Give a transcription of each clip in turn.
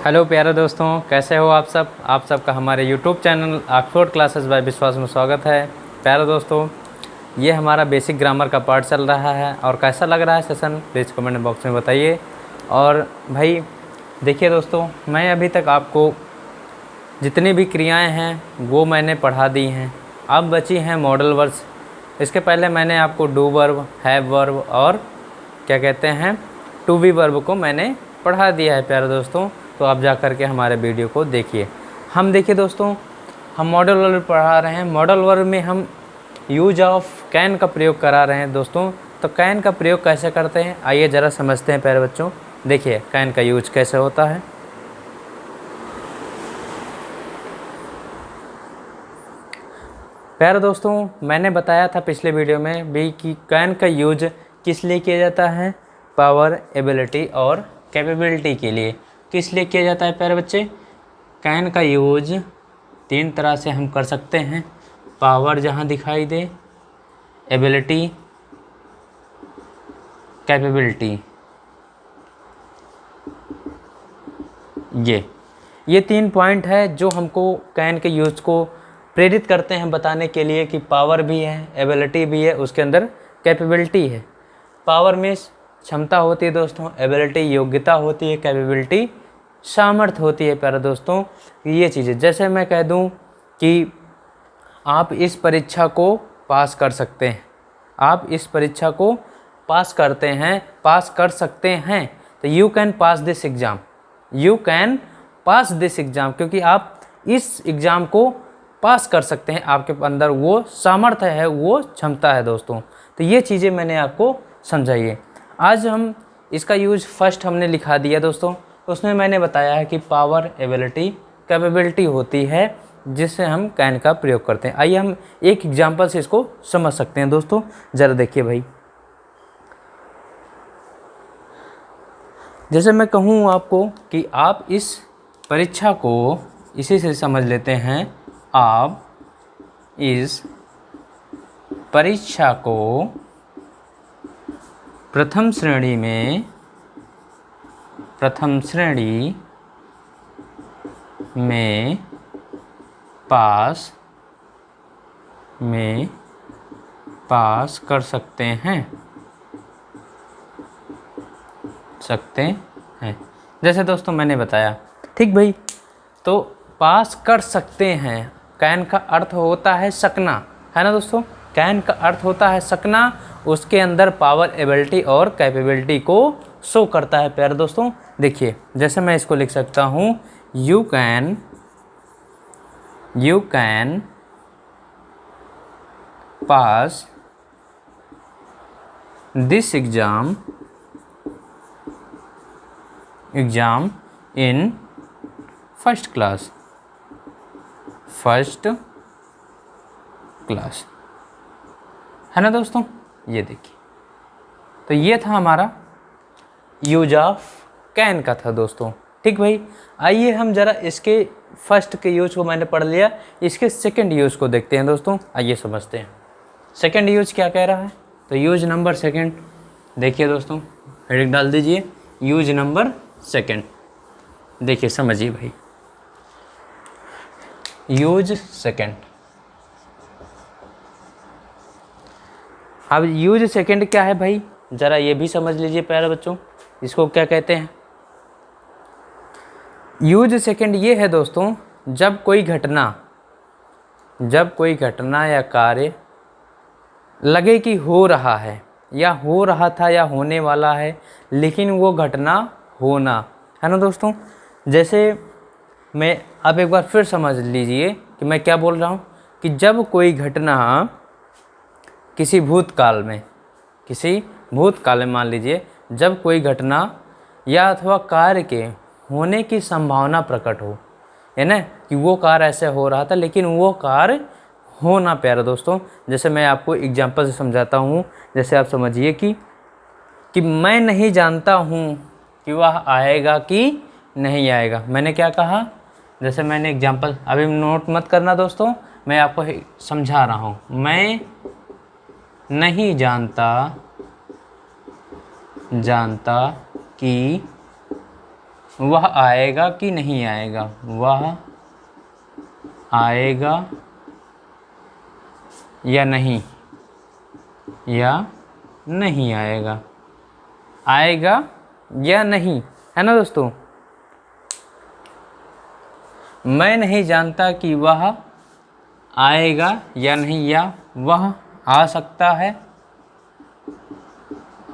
Hello प्यारे दोस्तों, कैसे हो आप सब। आप सबका हमारे YouTube channel Oxford classes bye विश्वास में स्वागत है। प्यारे दोस्तों, ये हमारा बेसिक ग्रामर का पार्ट चल रहा है और कैसा लग रहा है सेशन प्लीज़ कमेंट बॉक्स में बताइए। और भाई देखिए दोस्तों, मैं अभी तक आपको जितनी भी क्रियाएं हैं वो मैंने पढ़ा दी हैं। अब बची हैं मॉडल वर्ब्स। इसके पहले मैंने आपको डू वर्ब, हैव वर्ब और क्या कहते हैं टू बी वर्ब को मैंने पढ़ा दिया है प्यारे दोस्तों। तो आप जा कर के हमारे वीडियो को देखिए। हम देखिए दोस्तों, हम मॉडल वर्ब पढ़ा रहे हैं। मॉडल वर्ब में हम यूज ऑफ कैन का प्रयोग करा रहे हैं दोस्तों। तो कैन का प्रयोग कैसे करते हैं आइए ज़रा समझते हैं प्यारे बच्चों। देखिए कैन का यूज कैसे होता है। प्यारे दोस्तों, मैंने बताया था पिछले वीडियो में भी कि कैन का यूज किस लिए किया जाता है, पावर, एबिलिटी और कैपेबिलिटी के लिए। किस लिए किया जाता है प्यारे बच्चे, कैन का यूज तीन तरह से हम कर सकते हैं। पावर जहाँ दिखाई दे, एबिलिटी, कैपेबिलिटी, ये तीन पॉइंट है जो हमको कैन के यूज को प्रेरित करते हैं बताने के लिए कि पावर भी है, एबिलिटी भी है, उसके अंदर कैपेबिलिटी है। पावर में क्षमता होती है दोस्तों, एबिलिटी योग्यता होती है, कैपेबिलिटी सामर्थ्य होती है प्यारे दोस्तों। ये चीज़ें जैसे मैं कह दूं कि आप इस परीक्षा को पास कर सकते हैं, आप इस परीक्षा को पास करते हैं, पास कर सकते हैं, तो you can pass this exam, you can pass this exam, क्योंकि आप इस एग्ज़ाम को पास कर सकते हैं, आपके अंदर वो सामर्थ्य है, वो क्षमता है दोस्तों। तो ये चीज़ें मैंने आपको समझाइए। आज हम इसका यूज फर्स्ट हमने लिखा दिया दोस्तों। उसमें मैंने बताया है कि पावर, एबिलिटी, कैपेबिलिटी होती है जिससे हम कैन का प्रयोग करते हैं। आइए हम एक एग्जांपल से इसको समझ सकते हैं दोस्तों। ज़रा देखिए भाई, जैसे मैं कहूँ आपको कि आप इस परीक्षा को इसी से समझ लेते हैं। आप इस परीक्षा को प्रथम श्रेणी में पास कर सकते हैं। जैसे दोस्तों मैंने बताया, ठीक भाई। तो पास कर सकते हैं, कैन का अर्थ होता है सकना, है ना दोस्तों। कैन का अर्थ होता है सकना, उसके अंदर पावर, एबिलिटी और कैपेबिलिटी को शो करता है प्यारे दोस्तों। देखिए जैसे मैं इसको लिख सकता हूँ, you can pass this exam in first class, है ना दोस्तों। ये देखिए, तो ये था हमारा यूज ऑफ कैन का था दोस्तों। ठीक भाई, आइए हम ज़रा इसके फर्स्ट के यूज को मैंने पढ़ लिया, इसके सेकंड यूज को देखते हैं दोस्तों। आइए समझते हैं सेकंड यूज क्या कह रहा है। तो यूज नंबर सेकंड देखिए दोस्तों, हेडिंग डाल दीजिए, यूज नंबर सेकंड। देखिए समझिए भाई, यूज सेकंड। अब यूज सेकंड क्या है भाई, ज़रा ये भी समझ लीजिए प्यारे बच्चों, इसको क्या कहते हैं। यूज सेकंड ये है दोस्तों, जब कोई घटना या कार्य लगे कि हो रहा है या हो रहा था या होने वाला है, लेकिन वो घटना होना, है ना दोस्तों। जैसे मैं आप एक बार फिर समझ लीजिए कि मैं क्या बोल रहा हूँ, कि जब कोई घटना किसी भूतकाल में मान लीजिए, जब कोई घटना या अथवा कार्य के होने की संभावना प्रकट हो, है ना, कि वो कार्य ऐसे हो रहा था लेकिन वो कार्य होना प्यारे दोस्तों। जैसे मैं आपको एग्जांपल से समझाता हूँ। जैसे आप समझिए कि मैं नहीं जानता हूँ कि वह आएगा कि नहीं आएगा। मैंने क्या कहा, जैसे मैंने एग्जांपल, अभी नोट मत करना दोस्तों, मैं आपको समझा रहा हूँ। मैं नहीं जानता कि वह आएगा कि नहीं आएगा, वह आएगा या नहीं, या नहीं आएगा, आएगा या नहीं, है ना दोस्तों। मैं नहीं जानता कि वह आएगा या नहीं, या वह आ सकता है,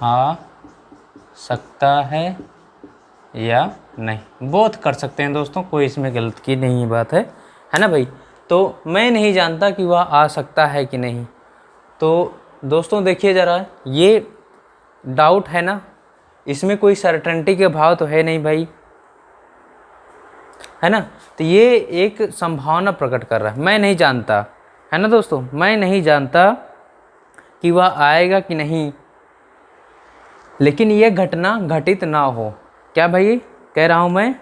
आ सकता है या नहीं। बोथ कर सकते हैं दोस्तों, कोई इसमें गलत की नहीं बात है ना भाई। तो मैं नहीं जानता कि वह आ सकता है कि नहीं। तो दोस्तों देखिए ज़रा, ये डाउट है ना, इसमें कोई सर्टेनिटी के भाव तो है नहीं भाई, है ना। तो ये एक संभावना प्रकट कर रहा है, मैं नहीं जानता, है ना दोस्तों। मैं नहीं जानता कि वह आएगा कि नहीं, लेकिन यह घटना घटित ना हो। क्या भाई कह रहा हूँ मैं,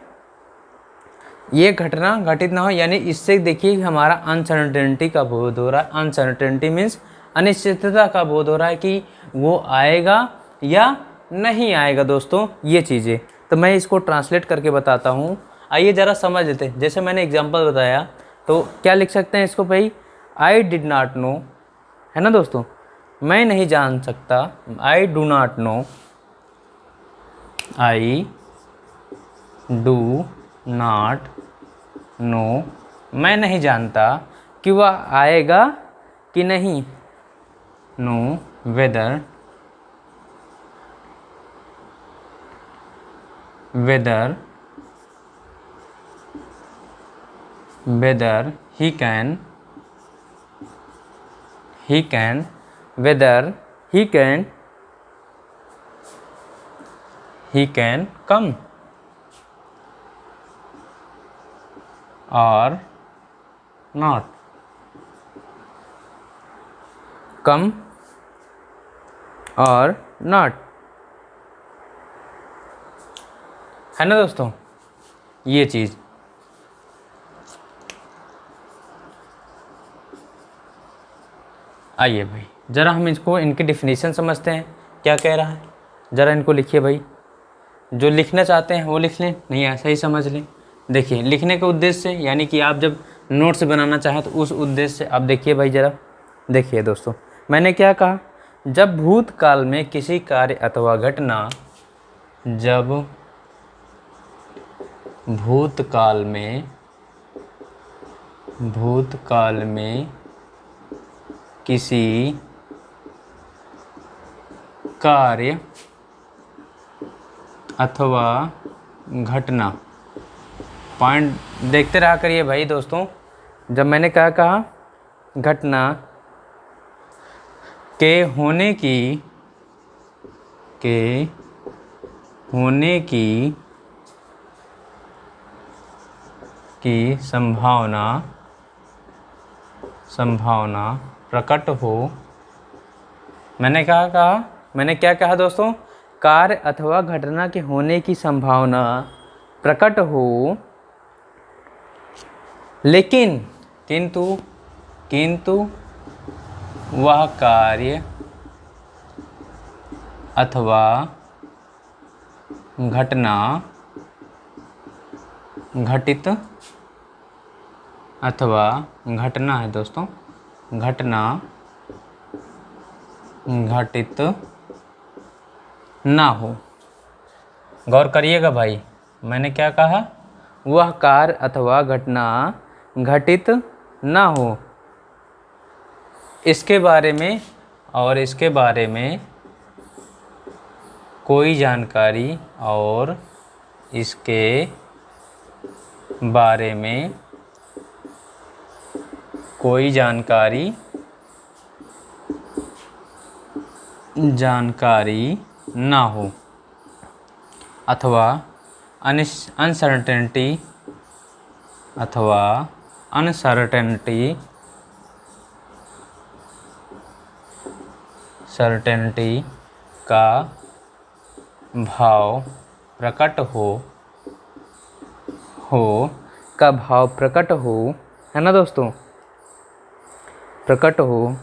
ये घटना घटित ना हो, यानी इससे देखिए हमारा अनसर्टेनिटी का बोध हो रहा है। अनसर्टेनिटी मीन्स अनिश्चितता का बोध हो रहा है कि वो आएगा या नहीं आएगा दोस्तों, ये चीज़ें। तो मैं इसको ट्रांसलेट करके बताता हूँ, आइए ज़रा समझ लेते हैं। जैसे मैंने एग्जांपल बताया, तो क्या लिख सकते हैं इसको भाई, आई डिड नॉट नो, है ना दोस्तों। मैं नहीं जान सकता, I do not know, I do not know, मैं नहीं जानता कि वह आएगा कि नहीं, no whether whether whether he can whether he can come और नॉट, कम और नॉट, है ना दोस्तों ये चीज़। आइए भाई ज़रा हम इसको, इनकी डिफिनीशन समझते हैं, क्या कह रहा है। ज़रा इनको लिखिए भाई, जो लिखना चाहते हैं वो लिख लें, नहीं ऐसा ही समझ लें। देखिए लिखने के उद्देश्य से, यानी कि आप जब नोट्स बनाना चाहें तो उस उद्देश्य से आप देखिए भाई ज़रा। देखिए दोस्तों, मैंने क्या कहा, जब भूतकाल में किसी कार्य अथवा घटना, जब भूतकाल में किसी कार्य अथवा घटना, पॉइंट देखते रहा करिए भाई दोस्तों। जब मैंने कहा घटना के होने की संभावना प्रकट हो। मैंने क्या कहा दोस्तों, कार्य अथवा घटना के होने की संभावना प्रकट हो, लेकिन किंतु वह कार्य अथवा घटना घटित, अथवा घटना है दोस्तों, घटना घटित ना हो। गौर करिएगा भाई, मैंने क्या कहा, वह कार्य अथवा घटना घटित ना हो। इसके बारे में कोई जानकारी, और इसके बारे में कोई जानकारी ना हो, अथवा अनसर्टेनिटी का भाव प्रकट हो, है ना दोस्तों, प्रकट हो,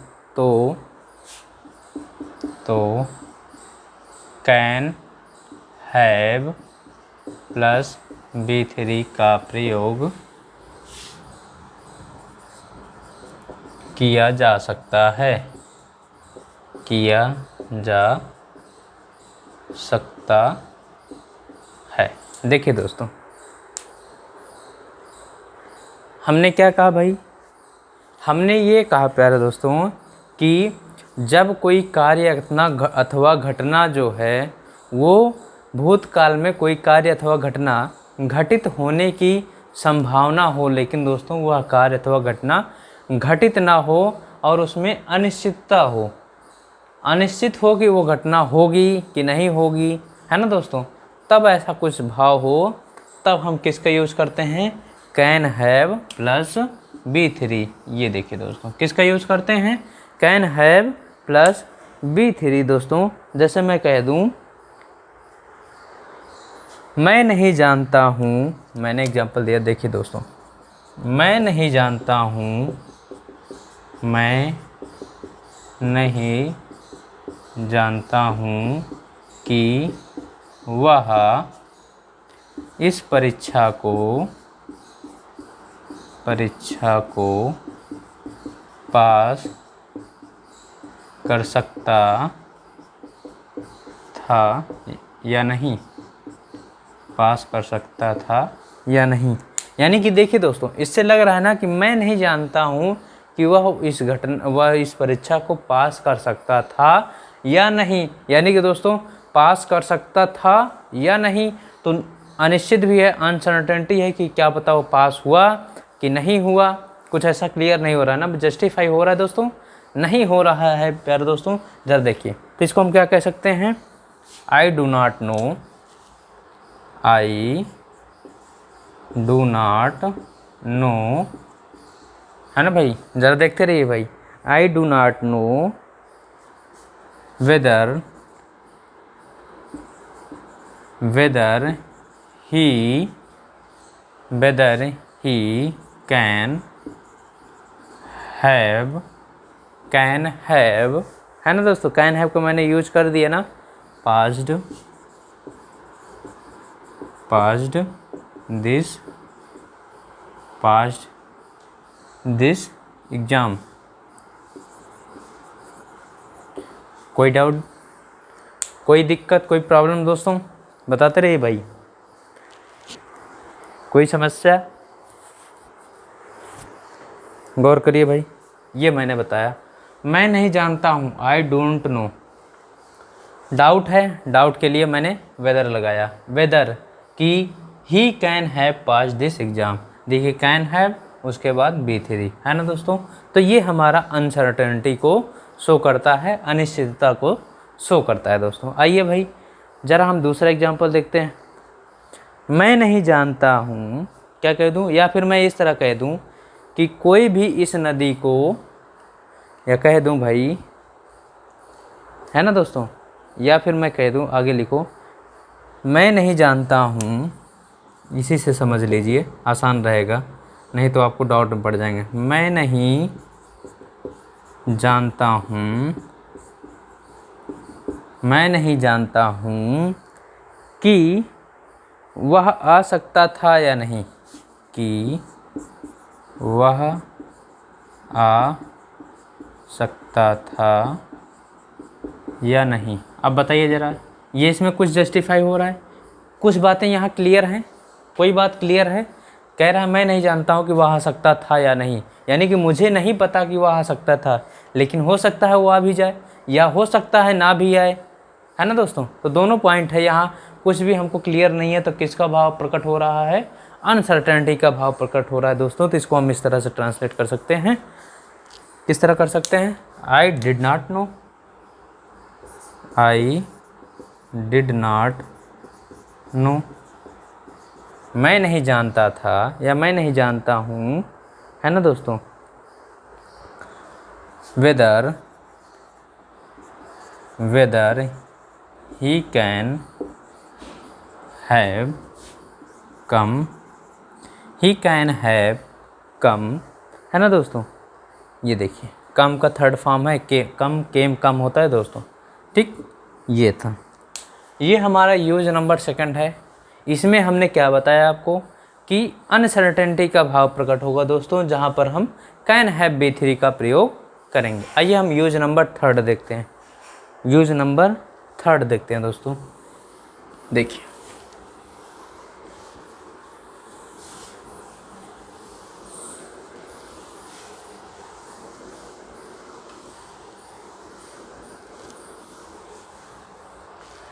तो कैन हैव प्लस B3 का प्रयोग किया जा सकता है, किया जा सकता है। देखिए दोस्तों, हमने क्या कहा भाई, हमने ये कहा प्यारे दोस्तों कि जब कोई कार्य अथवा घटना जो है वो भूतकाल में कोई कार्य अथवा घटना घटित होने की संभावना हो, लेकिन दोस्तों वह कार्य अथवा घटना घटित ना हो और उसमें अनिश्चितता हो, अनिश्चित हो कि वो घटना होगी कि नहीं होगी, है ना दोस्तों, तब ऐसा कुछ भाव हो, तब हम किसका यूज़ करते हैं, कैन हैव प्लस B3। ये देखिए दोस्तों, किसका यूज़ करते हैं, कैन हैव प्लस B3 दोस्तों। जैसे मैं कह दूं, मैं नहीं जानता हूँ, मैंने एग्जांपल दिया, देखिए दोस्तों, मैं नहीं जानता हूँ, मैं नहीं जानता हूँ कि वह इस परीक्षा को पास कर सकता था या नहीं, पास कर सकता था या नहीं। यानी कि देखिए दोस्तों, इससे लग रहा है ना कि मैं नहीं जानता हूँ कि वह इस परीक्षा को पास कर सकता था या नहीं। यानी कि दोस्तों पास कर सकता था या नहीं, तो अनिश्चित भी है, अनसर्टेनिटी है कि क्या पता वो पास हुआ कि नहीं हुआ। कुछ ऐसा क्लियर नहीं हो रहा है ना, जस्टिफाई हो रहा है दोस्तों, नहीं हो रहा है प्यारे दोस्तों। जरा देखिए, तो इसको हम क्या कह सकते हैं, आई do not know, I do not no, है ना भाई, ज़रा देखते रहिए भाई, आई do not know whether he can have, है ना दोस्तों, कैन हैव को मैंने यूज कर दिया ना, पास्ड दिस एग्जाम। कोई डाउट, कोई दिक्कत, कोई प्रॉब्लम दोस्तों, बताते रहिए भाई, कोई समस्या, गौर करिए भाई। ये मैंने बताया, मैं नहीं जानता हूँ, आई डोंट नो। डाउट है, डाउट के लिए मैंने वेदर लगाया, वेदर कि he can have pass this exam. देखिए कैन हैव, उसके बाद B3, है ना दोस्तों। तो ये हमारा अनसर्टेनिटी को शो करता है, अनिश्चितता को शो करता है दोस्तों। आइए भाई ज़रा हम दूसरा एग्जाम्पल देखते हैं। मैं नहीं जानता हूँ, क्या कह दूँ, या फिर मैं इस तरह कह दूँ कि कोई भी इस नदी को, या कह दूँ भाई, है ना दोस्तों, या फिर मैं कह दूँ, आगे लिखो, मैं नहीं जानता हूँ, इसी से समझ लीजिए, आसान रहेगा, नहीं तो आपको डाउट में पड़ जाएंगे। मैं नहीं जानता हूँ, मैं नहीं जानता हूँ कि वह आ सकता था या नहीं, कि वह आ सकता था या नहीं। अब बताइए ज़रा, ये इसमें कुछ जस्टिफाई हो रहा है, कुछ बातें यहाँ क्लियर हैं, कोई बात क्लियर है। कह रहा है मैं नहीं जानता हूँ कि वह आ सकता था या नहीं, यानी कि मुझे नहीं पता कि वह आ सकता था, लेकिन हो सकता है वो आ भी जाए, या हो सकता है ना भी आए, है ना दोस्तों। तो दोनों पॉइंट है यहाँ, कुछ भी हमको क्लियर नहीं है, तो किसका भाव प्रकट हो रहा है, अनसर्टेनिटी का भाव प्रकट हो रहा है दोस्तों। तो इसको हम इस तरह से ट्रांसलेट कर सकते हैं, किस तरह कर सकते हैं, I did not know, I did not know, मैं नहीं जानता था या मैं नहीं जानता हूँ, है ना दोस्तों, weather he can have come, he can have come, है ना दोस्तों। ये देखिए कम का थर्ड फॉर्म है के, कम, केम, कम होता है दोस्तों, ठीक। ये था, ये हमारा यूज नंबर सेकंड है। इसमें हमने क्या बताया आपको कि अनसर्टेनिटी का भाव प्रकट होगा दोस्तों, जहाँ पर हम कैन हैव B3 का प्रयोग करेंगे। आइए हम यूज नंबर 3 देखते हैं। यूज नंबर 3 देखते हैं दोस्तों। देखिए,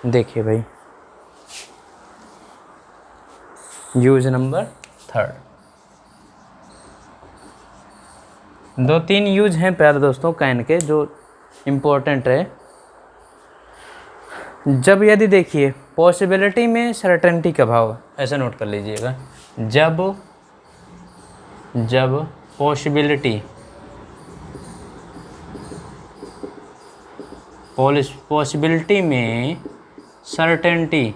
देखिए भाई, यूज नंबर 3 2-3 यूज हैं प्यारे दोस्तों कैन के जो इम्पोर्टेंट है। जब यदि देखिए पॉसिबिलिटी में सर्टेनिटी का भाव, ऐसा नोट कर लीजिएगा, जब पॉसिबिलिटी में सर्टेनिटी,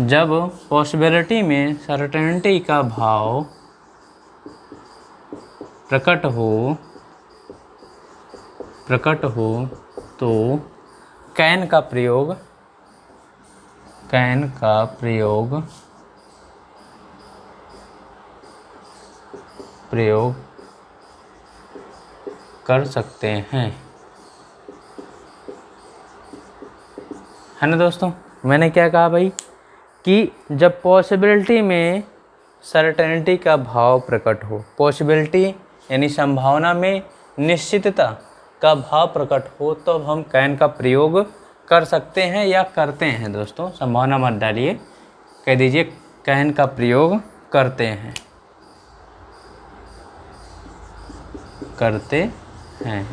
जब पॉसिबिलिटी में सर्टेनिटी का भाव प्रकट हो तो कैन का प्रयोग कर सकते हैं, है ना दोस्तों। मैंने क्या कहा भाई कि जब पॉसिबिलिटी में सर्टेनिटी का भाव प्रकट हो, पॉसिबिलिटी यानी संभावना में निश्चितता का भाव प्रकट हो, तो हम कैन का प्रयोग कर सकते हैं या करते हैं दोस्तों। संभावना मत डालिए, कह दीजिए कैन का प्रयोग करते हैं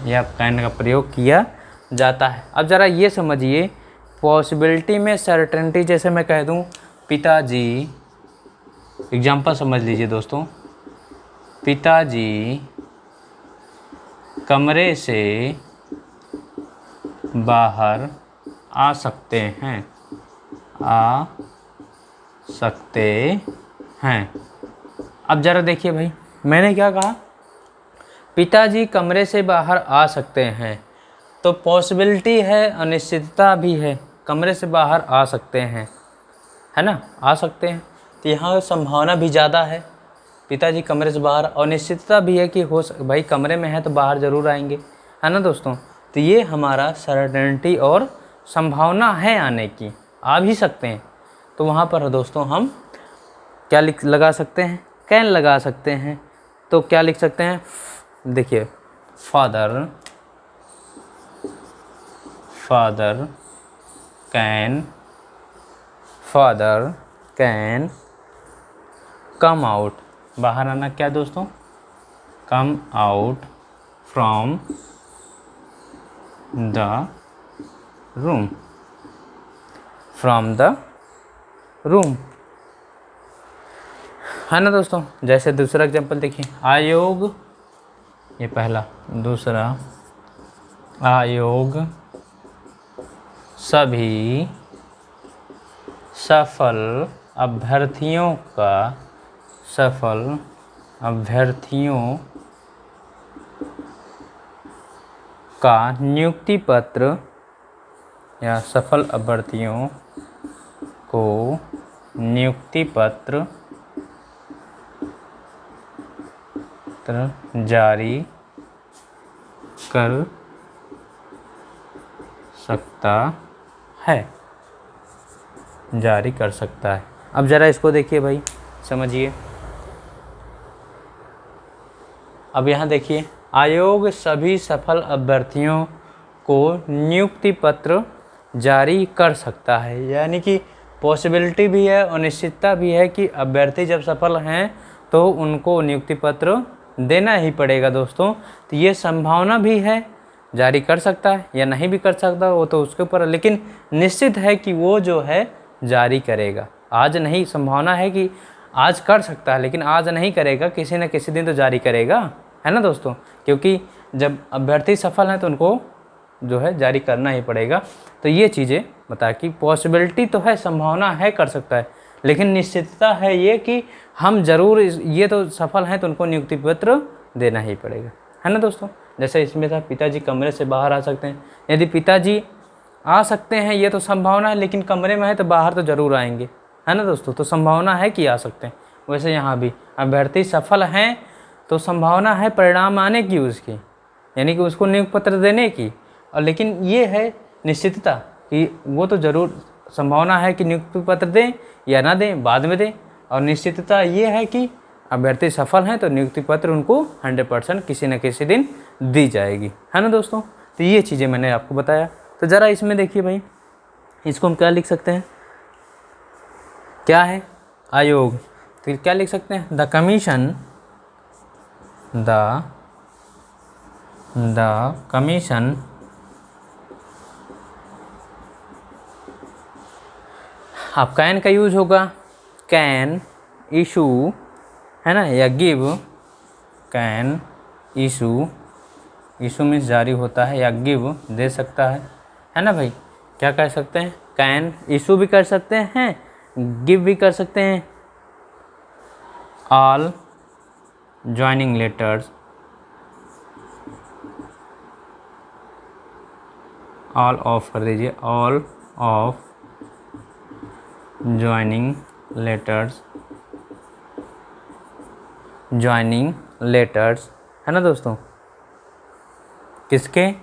या कैन का प्रयोग किया जाता है। अब ज़रा ये समझिए, पॉसिबिलिटी में सर्टेनिटी, जैसे मैं कह दूं पिताजी, एग्जाम्पल समझ लीजिए दोस्तों, पिताजी कमरे से बाहर आ सकते हैं। अब ज़रा देखिए भाई, मैंने क्या कहा, पिताजी कमरे से बाहर आ सकते हैं, तो पॉसिबिलिटी है, अनिश्चितता भी है, कमरे से बाहर आ सकते हैं, है ना, आ सकते हैं, तो यहाँ संभावना भी ज़्यादा है पिताजी कमरे से बाहर, और निश्चितता भी है कि भाई कमरे में है तो बाहर ज़रूर आएंगे, है ना दोस्तों। तो ये हमारा सर्टेनिटी और संभावना है आने की, आ भी सकते हैं। तो वहाँ पर दोस्तों हम क्या लगा सकते हैं, कैन लगा सकते हैं। तो क्या लिख सकते हैं, देखिए, फादर कैन कम आउट, बाहर आना क्या दोस्तों, come out from the room, है ना दोस्तों। जैसे दूसरा एग्जांपल देखिए, आयोग, ये पहला, दूसरा, आयोग सभी सफल अभ्यर्थियों का नियुक्ति पत्र, या सफल अभ्यर्थियों को नियुक्ति पत्र जारी कर सकता है, अब ज़रा इसको देखिए भाई, समझिए। अब यहाँ देखिए, आयोग सभी सफल अभ्यर्थियों को नियुक्ति पत्र जारी कर सकता है, यानी कि पॉसिबिलिटी भी है और निश्चितता भी है कि अभ्यर्थी जब सफल हैं तो उनको नियुक्ति पत्र देना ही पड़ेगा दोस्तों। तो ये संभावना भी है, जारी कर सकता है या नहीं भी कर सकता, वो तो उसके ऊपर, लेकिन निश्चित है कि वो जो है जारी करेगा। आज नहीं, संभावना है कि आज कर सकता है लेकिन आज नहीं करेगा, किसी न किसी दिन तो जारी करेगा, है ना दोस्तों। क्योंकि जब अभ्यर्थी सफल हैं तो उनको जो है जारी करना ही पड़ेगा। तो ये चीज़ें बता कि पॉसिबिलिटी तो है, संभावना है, कर सकता है, लेकिन निश्चितता है ये कि हम ज़रूर ये तो सफल हैं तो उनको नियुक्ति पत्र देना ही पड़ेगा, है ना दोस्तों। जैसे इसमें था पिताजी कमरे से बाहर आ सकते हैं, यदि पिताजी आ सकते हैं, ये तो संभावना है, लेकिन कमरे में है तो बाहर तो ज़रूर आएंगे, है ना दोस्तों। तो संभावना है कि आ सकते हैं। वैसे यहाँ भी अभ्यर्थी सफल हैं तो संभावना है परिणाम आने की उसकी, यानी कि उसको नियुक्ति पत्र देने की। और लेकिन ये है निश्चितता कि वो तो ज़रूर संभावना है कि नियुक्ति पत्र दें या ना दें, बाद में दें। और निश्चितता ये है कि अभ्यर्थी सफल हैं तो नियुक्ति पत्र उनको 100% किसी न किसी दिन दी जाएगी, है ना दोस्तों। तो ये चीज़ें मैंने आपको बताया। तो ज़रा इसमें देखिए भाई, इसको हम क्या लिख सकते हैं, क्या है आयोग, तो क्या लिख सकते हैं, द कमीशन आप कैन का यूज होगा, कैन इशू, है ना, या गिव, कैन इशू मीन्स जारी होता है, या गिव दे सकता है ना भाई। क्या कह सकते हैं, कैन इशू भी कर सकते हैं, गिव भी कर सकते हैं। All joining letters, all of कर दीजिए, ऑल ऑफ ज्वाइनिंग लेटर्स, है ना दोस्तों, किसके,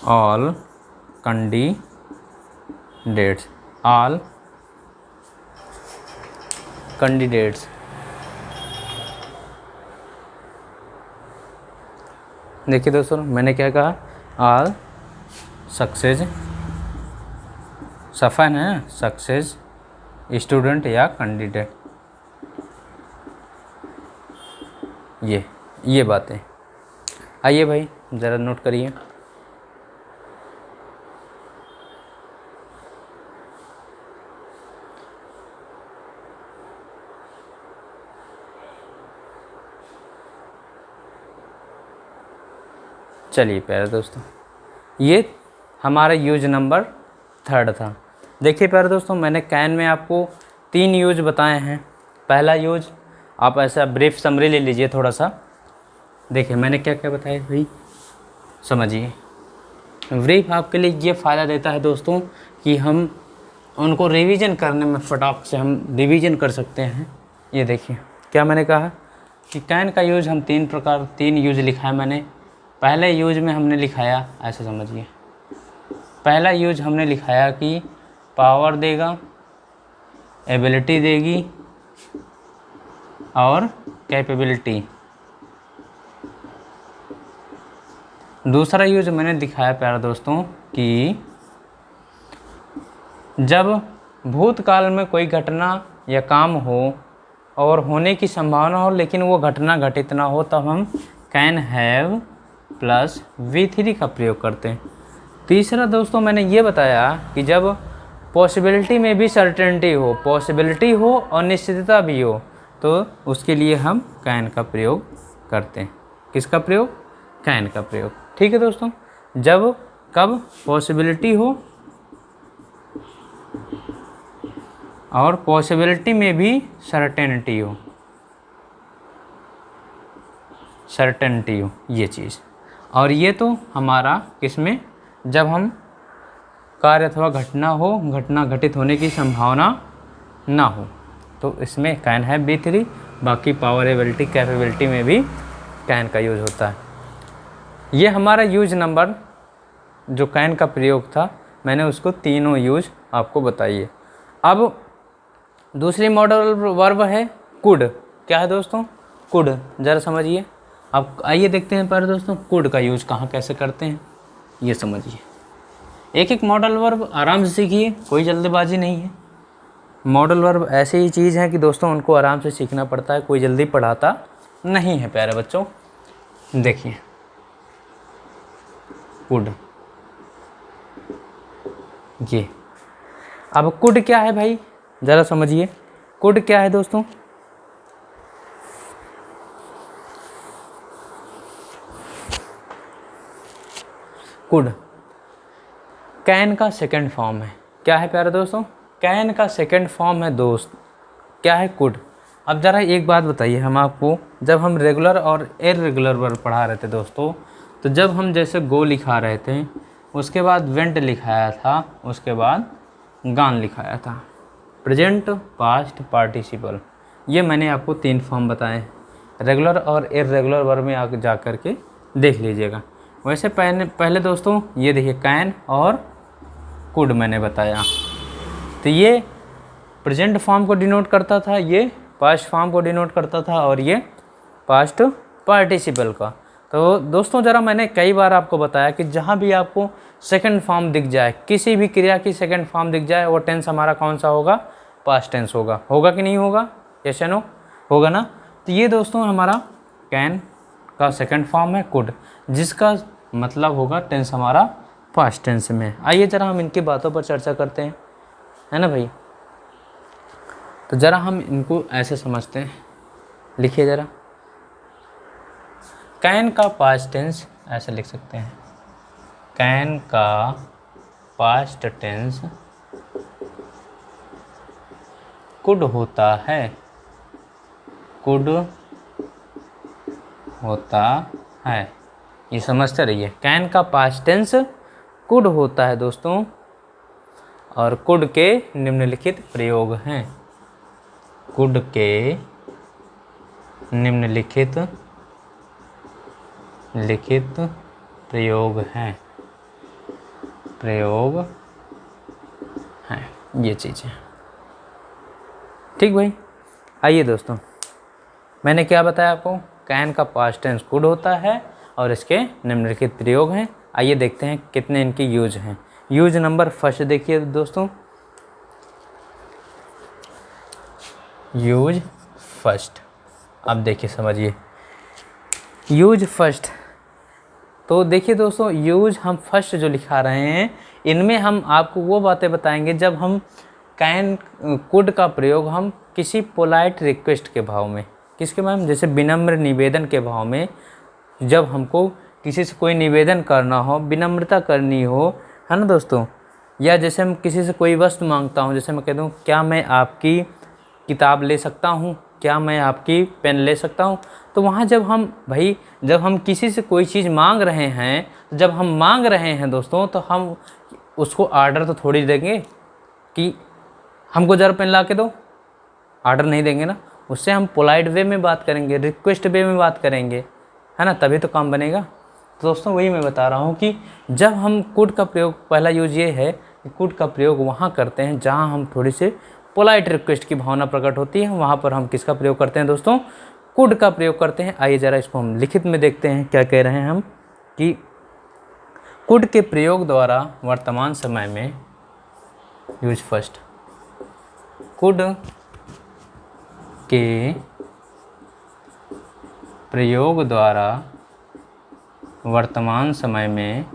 ऑल कैंडिडेट्स। देखिए दोस्तों, मैंने क्या कहा, ऑल सक्सेस, सफल है सक्सेस स्टूडेंट या कैंडिडेट, ये बातें। आइए भाई ज़रा नोट करिए। चलिए प्यारे दोस्तों, ये हमारा यूज नंबर 3 था। देखिए प्यारे दोस्तों, मैंने कैन में आपको 3 यूज बताए हैं। पहला यूज आप ऐसा ब्रीफ समरी ले लीजिए थोड़ा सा। देखिए मैंने क्या क्या बताया भाई, समझिए। ब्रीफ आपके लिए ये फ़ायदा देता है दोस्तों कि हम उनको रिवीजन करने में फटाक से हम रिवीजन कर सकते हैं। ये देखिए क्या मैंने कहा कि कैन का यूज हम 3 यूज लिखा है मैंने। पहले यूज में हमने लिखाया, ऐसा समझिए, पहला यूज हमने लिखाया कि पावर देगा, एबिलिटी देगी और कैपेबिलिटी। दूसरा यूज मैंने दिखाया प्यारे दोस्तों कि जब भूतकाल में कोई घटना या काम हो और होने की संभावना हो लेकिन वो घटना घटित ना हो, तब हम कैन हैव प्लस V3 का प्रयोग करते हैं। तीसरा दोस्तों मैंने ये बताया कि जब पॉसिबिलिटी में भी सर्टेनिटी हो, पॉसिबिलिटी हो और निश्चितता भी हो, तो उसके लिए हम कैन का प्रयोग करते हैं। किसका प्रयोग, कैन का प्रयोग। ठीक है दोस्तों, जब कब पॉसिबिलिटी हो और पॉसिबिलिटी में भी सर्टेनिटी हो, ये चीज़। और ये तो हमारा किसमें, जब हम कार्य अथवा घटना हो, घटना घटित होने की संभावना ना हो, तो इसमें कैन है V3। बाकी पावर, एबिलिटी, कैपेबिलिटी में भी कैन का यूज होता है। ये हमारा यूज नंबर जो कैन का प्रयोग था, मैंने उसको तीनों यूज आपको बताइए। अब दूसरी मॉडल वर्ब है कुड। क्या है दोस्तों, कुड, ज़रा समझिए। अब आइए देखते हैं पर दोस्तों कुड का यूज कहाँ कैसे करते हैं, ये समझिए। एक एक मॉडल वर्ब आराम से सीखिए, कोई जल्दबाजी नहीं है। मॉडल वर्ब ऐसी ही चीज़ है कि दोस्तों उनको आराम से सीखना पड़ता है, कोई जल्दी पढ़ाता नहीं है प्यारे बच्चों। देखिए कुड, ये अब कुड क्या है भाई, ज़रा समझिए। कुड क्या है दोस्तों, कुड कैन का सेकंड फॉर्म है। क्या है प्यारे दोस्तों, कैन का सेकंड फॉर्म है दोस्त, क्या है, कुड। अब ज़रा एक बात बताइए, हम आपको जब हम रेगुलर और इर्रेगुलर वर्ब पढ़ा रहे थे दोस्तों, तो जब हम जैसे गो लिखा रहे थे, उसके बाद वेंट लिखाया था, उसके बाद गान लिखाया था, प्रेजेंट पास्ट पार्टिसिपल, ये मैंने आपको 3 फॉर्म बताए। रेगुलर और इर्रेगुलर वर्ब में आके जा कर के देख लीजिएगा। वैसे पहले दोस्तों ये देखिए कैन और कुड मैंने बताया, तो ये प्रेजेंट फॉर्म को डिनोट करता था, ये पास्ट फॉर्म को डिनोट करता था, और ये पास्ट पार्टिसिपल का। तो दोस्तों ज़रा मैंने कई बार आपको बताया कि जहाँ भी आपको सेकंड फॉर्म दिख जाए, किसी भी क्रिया की सेकंड फॉर्म दिख जाए, वो टेंस हमारा कौन सा होगा? पास्ट टेंस होगा। होगा कि नहीं होगा? यस या नो? होगा ना। तो ये दोस्तों हमारा कैन का सेकंड फॉर्म है कुड, जिसका मतलब होगा टेंस हमारा पास्ट टेंस में। आइए ज़रा हम इनकी बातों पर चर्चा करते हैं, है ना भाई। तो ज़रा हम इनको ऐसे समझते हैं, लिखिए ज़रा। कैन का पास्ट टेंस ऐसे लिख सकते हैं, कैन का पास्ट टेंस कुड होता है, कुड होता है। ये समझते रहिए, कैन का पास्ट टेंस कुड होता है दोस्तों, और कुड के निम्नलिखित प्रयोग हैं, कुड के निम्नलिखित प्रयोग हैं, ये चीज़ें। ठीक भाई। आइए दोस्तों, मैंने क्या बताया आपको? कैन का पास्ट टेंस कुड होता है और इसके निम्नलिखित प्रयोग हैं। आइए देखते हैं कितने इनके यूज हैं। यूज नंबर फर्स्ट देखिए दोस्तों, यूज फर्स्ट। अब देखिए समझिए, यूज फर्स्ट। तो देखिए दोस्तों, यूज हम फर्स्ट जो लिखा रहे हैं, इनमें हम आपको वो बातें बताएंगे जब हम कैन कुड का प्रयोग हम किसी पोलाइट रिक्वेस्ट के भाव में, किसके भाव में? जैसे विनम्र निवेदन के भाव में, जब हमको किसी से कोई निवेदन करना हो, विनम्रता करनी हो, है ना दोस्तों। या जैसे हम किसी से कोई वस्तु मांगता हूँ, जैसे मैं कह दूँ क्या मैं आपकी किताब ले सकता हूँ, क्या मैं आपकी पेन ले सकता हूँ। तो वहाँ जब हम किसी से कोई चीज़ मांग रहे हैं, जब हम मांग रहे हैं दोस्तों, तो हम उसको आर्डर तो थोड़ी देंगे कि हमको ज़रा पेन ला के दो, आर्डर नहीं देंगे ना। उससे हम पोलाइट वे में बात करेंगे, रिक्वेस्ट वे में बात करेंगे, है ना, तभी तो काम बनेगा। तो दोस्तों वही मैं बता रहा हूँ कि जब हम कुड का प्रयोग, पहला यूज ये है कि कुड का प्रयोग वहाँ करते हैं जहाँ हम थोड़ी से पोलाइट रिक्वेस्ट की भावना प्रकट होती है, वहाँ पर हम किसका प्रयोग करते हैं दोस्तों? कुड का प्रयोग करते हैं। आइए ज़रा इसको हम लिखित में देखते हैं क्या कह रहे हैं हम, कि कुड के प्रयोग द्वारा वर्तमान समय में, यूज फर्स्ट, कुड के प्रयोग द्वारा वर्तमान समय में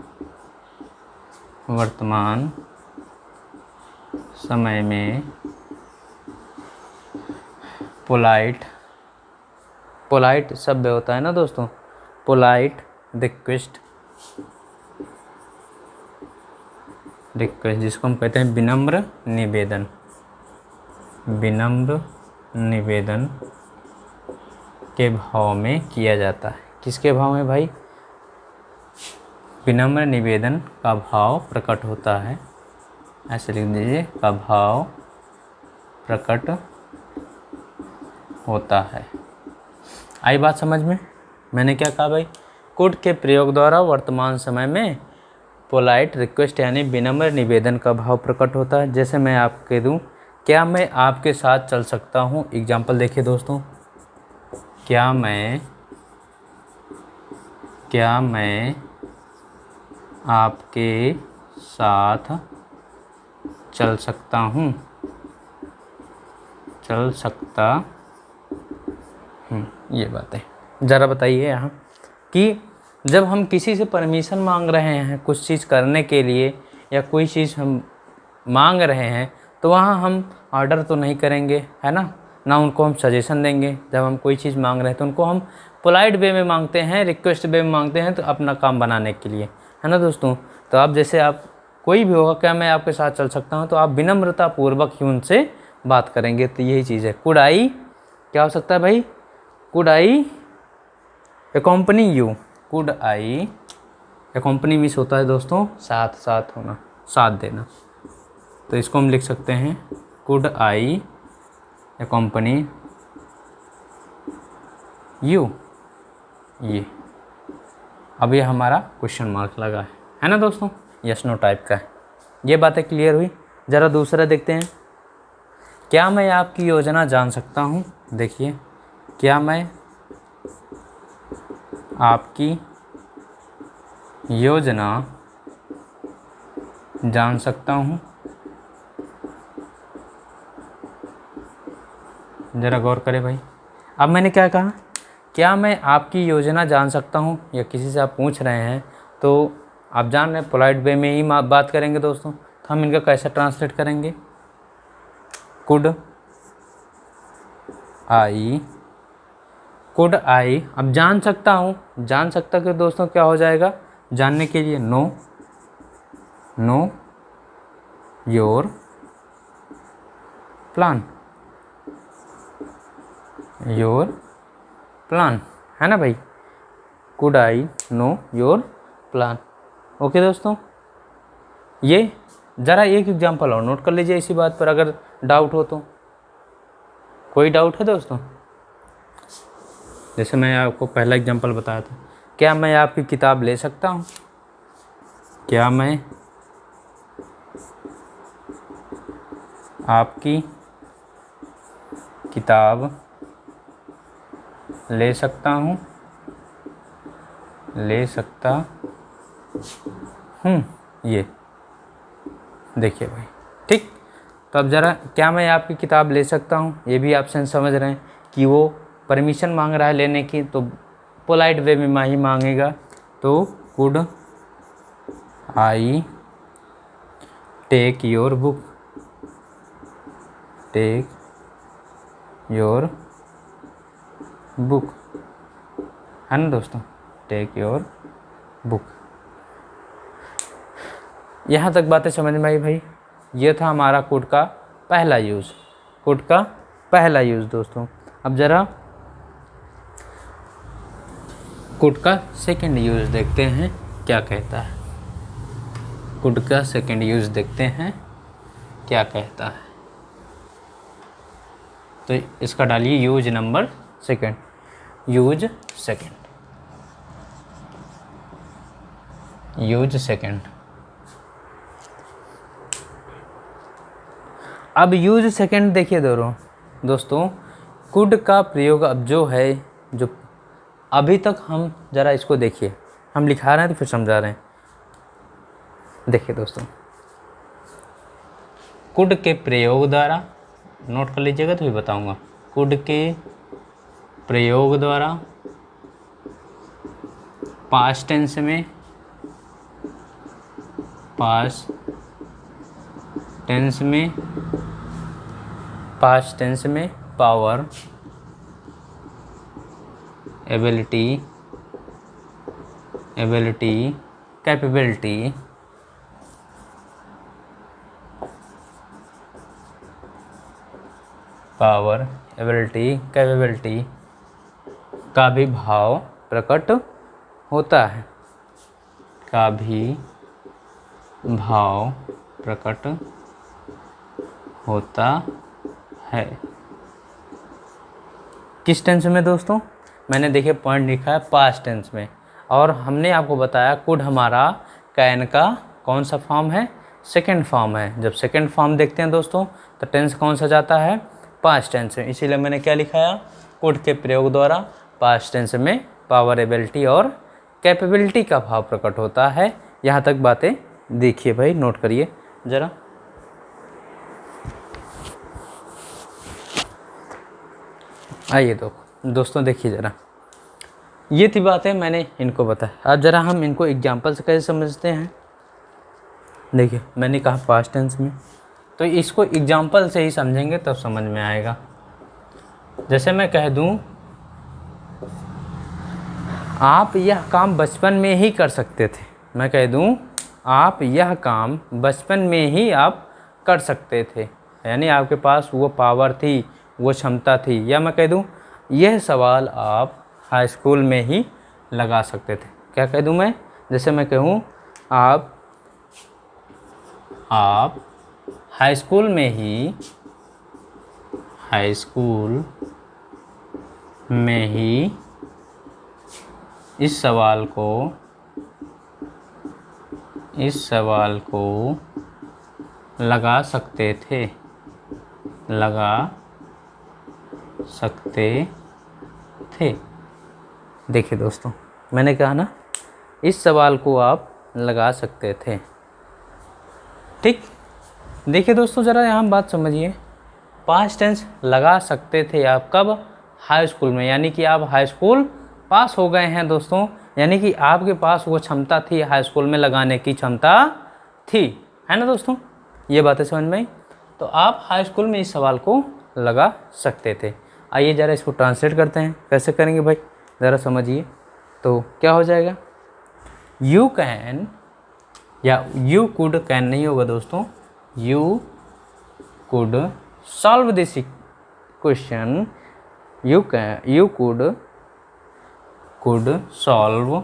पोलाइट शब्द होता है ना दोस्तों, पोलाइट रिक्वेस्ट, जिसको हम कहते हैं विनम्र निवेदन के भाव में किया जाता है। किसके भाव में भाई? विनम्र निवेदन का भाव प्रकट होता है, ऐसे लिख दीजिए, का भाव प्रकट होता है। आई बात समझ में? मैंने क्या कहा भाई? कुड के प्रयोग द्वारा वर्तमान समय में पोलाइट रिक्वेस्ट यानी विनम्र निवेदन का भाव प्रकट होता है। जैसे मैं आपको कह दूँ, क्या मैं आपके साथ चल सकता हूँ? एग्जाम्पल देखिए दोस्तों, क्या मैं आपके साथ चल सकता हूँ? ये बात है। ज़रा बताइए यहाँ कि जब हम किसी से परमिशन मांग रहे हैं कुछ चीज़ करने के लिए, या कोई चीज़ हम मांग रहे हैं, तो वहाँ हम ऑर्डर तो नहीं करेंगे, है ना उनको हम सजेशन देंगे। जब हम कोई चीज़ मांग रहे हैं तो उनको हम पोलाइट वे में मांगते हैं, रिक्वेस्ट वे में मांगते हैं, तो अपना काम बनाने के लिए, है ना दोस्तों। तो आप जैसे आप कोई भी होगा, क्या मैं आपके साथ चल सकता हूँ, तो आप विनम्रता पूर्वक ही उनसे बात करेंगे। तो यही चीज़ है, कुड आई क्या हो सकता है भाई? Could I अकॉम्पनी you. Could I अकॉम्पनी means होता है दोस्तों साथ साथ होना, साथ देना। तो इसको हम लिख सकते हैं कुड आई अकॉम्पनी यू। ये अब ये हमारा क्वेश्चन मार्क लगा है ना दोस्तों, यस नो टाइप का है। ये बातें क्लियर हुई। ज़रा दूसरा देखते हैं। क्या मैं आपकी योजना जान सकता हूँ? देखिए, क्या मैं आपकी योजना जान सकता हूँ? ज़रा गौर करें भाई। अब मैंने क्या कहा? क्या मैं आपकी योजना जान सकता हूँ, या किसी से आप पूछ रहे हैं तो आप जान रहे हैं पोलाइट वे में ही बात करेंगे दोस्तों। तो हम इनका कैसे ट्रांसलेट करेंगे? कुड आई, अब जान सकता हूँ, जान सकता कि दोस्तों क्या हो जाएगा? जानने के लिए नो योर प्लान, है ना भाई? Could I know your plan. Okay दोस्तों, ये ज़रा एक एग्जांपल और नोट कर लीजिए इसी बात पर, अगर डाउट हो तो। कोई डाउट है दोस्तों? जैसे मैं आपको पहला एग्जांपल बताया था, क्या मैं आपकी किताब ले सकता हूँ? क्या मैं आपकी किताब ले सकता हूँ? ले सकता हूँ, ये देखिए भाई, ठीक। तो अब ज़रा, क्या मैं आपकी किताब ले सकता हूँ, ये भी आप सेंस समझ रहे हैं कि वो परमिशन मांग रहा है लेने की, तो पोलाइट वे में ही मांगेगा। तो could I take your book, है ना दोस्तों? Take your book. यहाँ तक बातें समझ में आई भाई। ये था हमारा कुड का पहला यूज़, दोस्तों। अब ज़रा कुड का सेकंड यूज़ देखते हैं क्या कहता है। कुड का सेकंड यूज़ देखते हैं क्या कहता है। तो इसका डालिए use number second, use second. अब यूज सेकंड देखिए दोस्तों, कुड का प्रयोग अब जो है, जो अभी तक हम ज़रा इसको देखिए, हम लिखा रहे हैं तो फिर समझा रहे हैं। देखिए दोस्तों, कुड के प्रयोग द्वारा, नोट कर लीजिएगा तो भी बताऊंगा। कुड के प्रयोग द्वारा पास्ट टेंस में पावर, एबिलिटी, कैपेबिलिटी, का भी भाव प्रकट होता है, किस टेंस में दोस्तों? मैंने देखिए पॉइंट लिखा है पास्ट टेंस में, और हमने आपको बताया कुड हमारा कैन का कौन सा फॉर्म है? सेकंड फॉर्म है। जब सेकंड फॉर्म देखते हैं दोस्तों तो टेंस कौन सा जाता है? पास्ट टेंस में। इसीलिए मैंने क्या लिखाया? कुड के प्रयोग द्वारा पास्ट टेंस में पावर, एबिलिटी और कैपेबिलिटी का भाव प्रकट होता है। यहाँ तक बातें देखिए भाई, नोट करिए ज़रा। आइए दोस्तों देखिए ज़रा, ये थी बातें मैंने इनको बताया। अब ज़रा हम इनको एग्जाम्पल से कैसे समझते हैं। देखिए मैंने कहा पास्ट टेंस में, तो इसको एग्जाम्पल से ही समझेंगे तब समझ में आएगा। जैसे मैं कह दूं, आप यह काम बचपन में ही कर सकते थे। मैं कह दूं, आप यह काम बचपन में ही आप कर सकते थे, यानी आपके पास वो पावर थी, वो क्षमता थी, या मैं कह दूँ यह सवाल आप हाई स्कूल में ही लगा सकते थे। क्या कह दूँ मैं, जैसे मैं कहूँ आप हाई स्कूल में ही इस सवाल को लगा सकते थे। देखिए दोस्तों, मैंने कहा ना, इस सवाल को आप लगा सकते थे। ठीक, देखिए दोस्तों ज़रा यहाँ बात समझिए, पास्ट टेंस लगा सकते थे आप कब, हाई स्कूल में, यानी कि आप हाई स्कूल पास हो गए हैं दोस्तों, यानी कि आपके पास वो क्षमता थी, हाई स्कूल में लगाने की क्षमता थी, है ना दोस्तों। ये बातें समझ में आई। तो आप हाई स्कूल में इस सवाल को लगा सकते थे। आइए ज़रा इसको ट्रांसलेट करते हैं। कैसे करेंगे भाई, ज़रा समझिए। तो क्या हो जाएगा, यू कैन, या यू कुड, कैन नहीं होगा दोस्तों, you could solve this question, you could solve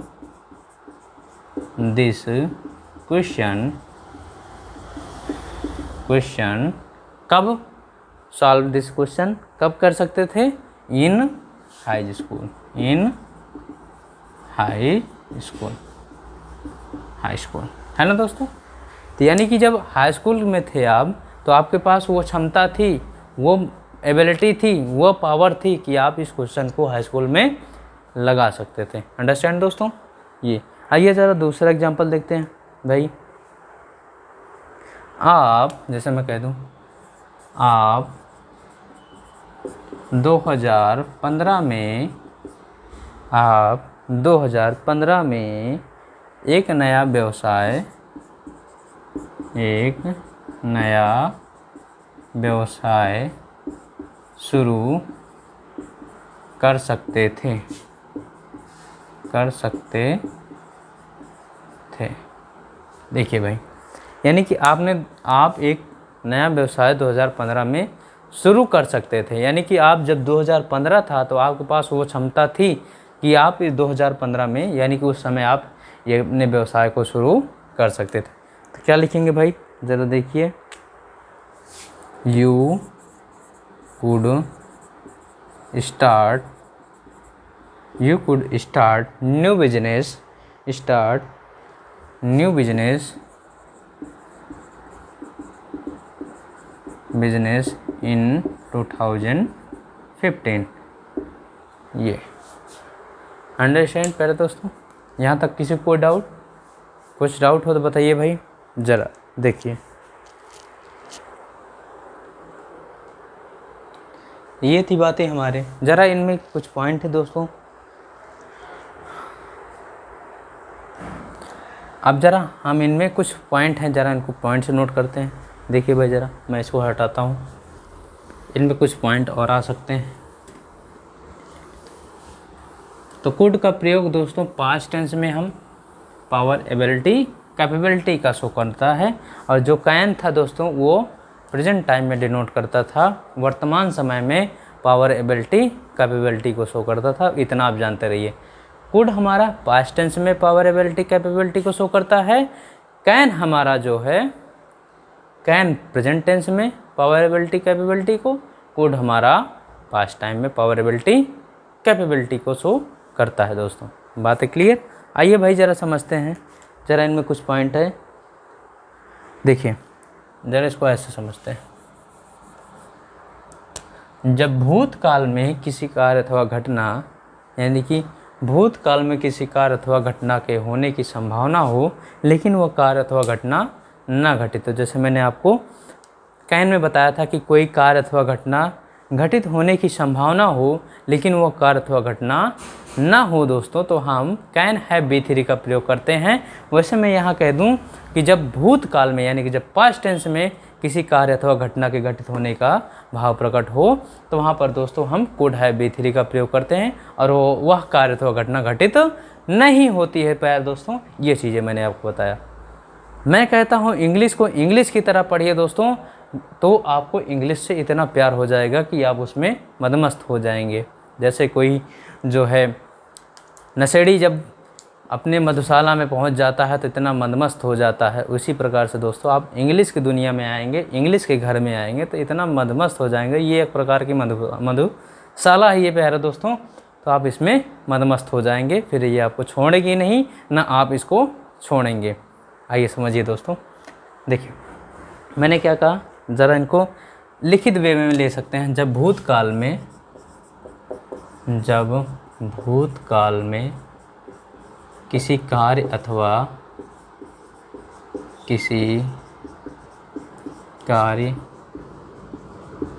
this question कब solve this question कब कर सकते थे, in high school, है ना दोस्तों। तो यानी कि जब हाई स्कूल में थे आप, तो आपके पास वो क्षमता थी, वो एबिलिटी थी, वो पावर थी कि आप इस क्वेश्चन को हाई स्कूल में लगा सकते थे। अंडरस्टैंड दोस्तों। ये आइए ज़रा दूसरा एग्जांपल देखते हैं भाई। आप, जैसे मैं कह दूं, आप 2015 में एक नया व्यवसाय शुरू कर सकते थे। देखिए भाई, यानी कि आप एक नया व्यवसाय 2015 में शुरू कर सकते थे, यानी कि आप जब 2015 था तो आपके पास वो क्षमता थी कि आप इस 2015 में, यानी कि उस समय आप ये अपने व्यवसाय को शुरू कर सकते थे। तो क्या लिखेंगे भाई, ज़रा देखिए, you could start new business in 2015। ये अंडरस्टैंड पहले दोस्तों, यहाँ तक किसी को कुछ डाउट हो तो बताइए भाई। ज़रा देखिए, ये थी बातें हमारे। ज़रा इनमें कुछ पॉइंट है दोस्तों, अब ज़रा हम इनमें कुछ पॉइंट हैं, ज़रा इनको पॉइंट से नोट करते हैं। देखिए भाई, ज़रा मैं इसको हटाता हूँ, इनमें कुछ पॉइंट और आ सकते हैं। तो कुड का प्रयोग दोस्तों पास्ट टेंस में हम पावर, एबिलिटी, कैपेबिलिटी का शो करता है, और जो कैन था दोस्तों वो प्रेजेंट टाइम में डिनोट करता था, वर्तमान समय में पावर, एबिलिटी, कैपेबिलिटी को शो करता था। इतना आप जानते रहिए। कुड हमारा पास्ट टेंस में पावर, एबिलिटी, कैपेबिलिटी को शो करता है। कैन हमारा जो है, कैन प्रेजेंट टेंस में पावर, एबिलिटी, कैपेबिलिटी को, कुड हमारा पास्ट टाइम में पावर, एबिलिटी, कैपेबिलिटी को शो करता है। दोस्तों बातें क्लियर। आइए भाई ज़रा समझते हैं, ज़रा इनमें कुछ पॉइंट है। देखिए ज़रा इसको ऐसे समझते हैं, जब भूतकाल में किसी कार्य अथवा घटना, यानी कि भूतकाल में किसी कार्य अथवा घटना के होने की संभावना हो, लेकिन वह कार्य अथवा घटना न घटित। तो जैसे मैंने आपको कैन में बताया था कि कोई कार्य अथवा घटना घटित होने की संभावना हो, लेकिन वह कार्य अथवा घटना ना हो दोस्तों, तो हम कैन हैव B3 का प्रयोग करते हैं। वैसे मैं यहाँ कह दूँ कि जब भूतकाल में, यानी कि जब पास्ट टेंस में किसी कार्य अथवा घटना के घटित होने का भाव प्रकट हो, तो वहाँ पर दोस्तों हम कुड हैव B3 का प्रयोग करते हैं, और वह कार्य अथवा घटना घटित नहीं होती है। प्यारे दोस्तों, ये चीज़ें मैंने आपको बताया। मैं कहता हूँ इंग्लिश को इंग्लिश की तरह पढ़िए दोस्तों, तो आपको इंग्लिश से इतना प्यार हो जाएगा कि आप उसमें मदमस्त हो जाएंगे। जैसे कोई जो है नशेड़ी जब अपने मधुशाला में पहुंच जाता है तो इतना मदमस्त हो जाता है, उसी प्रकार से दोस्तों आप इंग्लिश की दुनिया में आएंगे, इंग्लिश के घर में आएंगे तो इतना मदमस्त हो जाएंगे। ये एक प्रकार की मधुशाला है ये प्यारे दोस्तों, तो आप इसमें मदमस्त हो जाएंगे, फिर ये आपको छोड़ेगी नहीं, ना आप इसको छोड़ेंगे। आइए समझिए दोस्तों, देखिए मैंने क्या कहा, ज़रा इनको लिखित वे में ले सकते हैं। जब भूतकाल में किसी कार्य